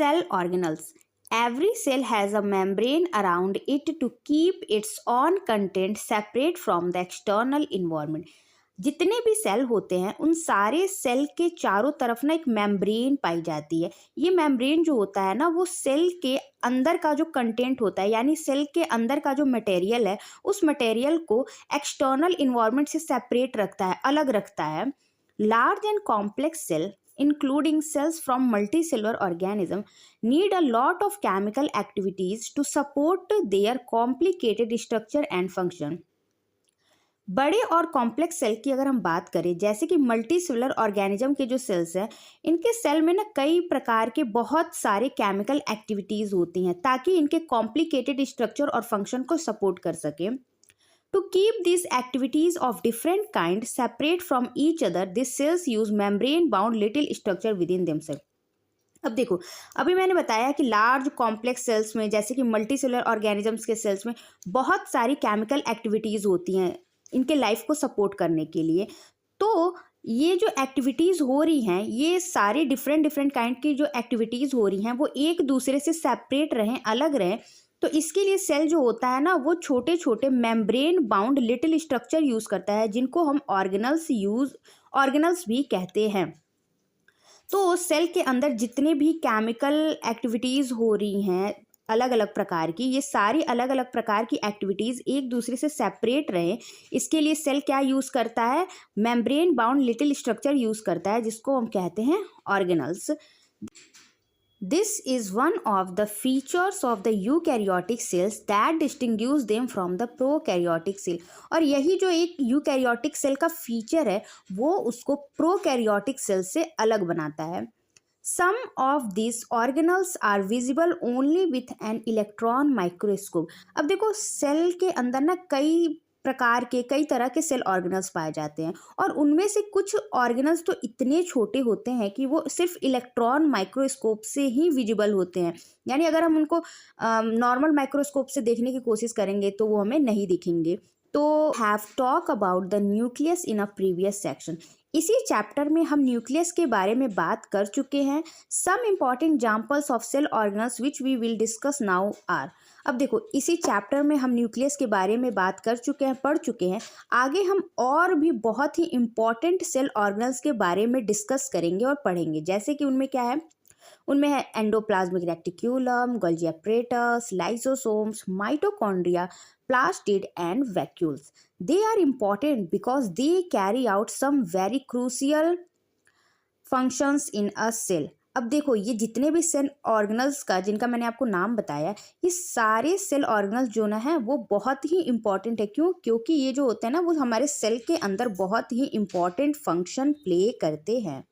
Cell organelles. Every cell has a membrane around it to keep its own content separate from the external environment. जितने भी cell होते हैं उन सारे cell के चारों तरफ ना एक मेम्ब्रेन पाई जाती है। ये मेम्ब्रेन जो होता है ना वो सेल के अंदर का जो कंटेंट होता है यानी सेल के अंदर का जो मटेरियल है उस मटेरियल को एक्सटर्नल इन्वायरमेंट से सेपरेट रखता है, अलग रखता है। Large and complex cell including cells from multicellular organism need a lot of chemical activities to support their complicated structure and function. बड़े और कॉम्प्लेक्स सेल की अगर हम बात करें जैसे कि मल्टी सेलुलर ऑर्गेनिज्म के जो सेल्स हैं इनके सेल में ना कई प्रकार के बहुत सारे केमिकल एक्टिविटीज़ होती हैं ताकि इनके कॉम्प्लिकेटेड स्ट्रक्चर और फंक्शन को सपोर्ट कर सकें। To keep these activities of different kind separate from each other, these cells use membrane-bound little structure within themselves. अब देखो, अभी मैंने बताया कि लार्ज कॉम्प्लेक्स सेल्स में जैसे कि मल्टी सेलुलर ऑर्गेनिजम्स के सेल्स में बहुत सारी केमिकल एक्टिविटीज़ होती हैं इनके लाइफ को सपोर्ट करने के लिए। तो ये जो एक्टिविटीज़ हो रही हैं ये सारी डिफरेंट काइंड की जो एक्टिविटीज़ हो रही हैं वो एक दूसरे से सेपरेट रहें, अलग रहें। तो इसके लिए सेल जो होता है ना वो छोटे छोटे membrane bound little structure use करता है जिनको हम ऑर्गेनल्स भी कहते हैं। तो सेल के अंदर जितने भी केमिकल एक्टिविटीज़ हो रही हैं अलग अलग प्रकार की, ये सारी अलग अलग प्रकार की एक्टिविटीज़ एक दूसरे से सेपरेट रहें इसके लिए सेल क्या यूज़ करता है, membrane bound little structure use करता है जिसको हम कहते हैं organelles. This is one of the features of the eukaryotic cells that distinguish them from the prokaryotic cell. और यही जो एक यूकैरियोटिक सेल का फीचर है वो उसको प्रोकैरियोटिक सेल से अलग बनाता है। Some of these organelles are visible only with an electron microscope. अब देखो सेल के अंदर ना कई तरह के सेल ऑर्गेनल्स पाए जाते हैं और उनमें से कुछ ऑर्गेनल्स तो इतने छोटे होते हैं कि वो सिर्फ इलेक्ट्रॉन माइक्रोस्कोप से ही विजिबल होते हैं, यानी अगर हम उनको नॉर्मल माइक्रोस्कोप से देखने की कोशिश करेंगे तो वो हमें नहीं दिखेंगे। तो have talk about the nucleus in a previous section. इसी चैप्टर में हम न्यूक्लियस के बारे में बात कर चुके हैं। Some important examples of cell organelles which we will discuss now are. अब देखो इसी चैप्टर में हम न्यूक्लियस के बारे में बात कर चुके हैं, पढ़ चुके हैं। आगे हम और भी बहुत ही इम्पॉर्टेंट सेल ऑर्गेनल्स के बारे में डिस्कस करेंगे और पढ़ेंगे, जैसे कि उनमें क्या है, उनमें है endoplasmic reticulum, Golgi apparatus, lysosomes, mitochondria, plastid and vacuoles. They are important because they carry out some very crucial functions in a cell. अब देखो ये जितने भी सेल ऑर्गेनल्स का जिनका मैंने आपको नाम बताया ये सारे सेल ऑर्गेनल्स जो ना है वो बहुत ही इम्पॉर्टेंट है। क्योंकि ये जो होते हैं ना वो हमारे सेल के अंदर बहुत ही इम्पॉर्टेंट फंक्शन प्ले करते हैं।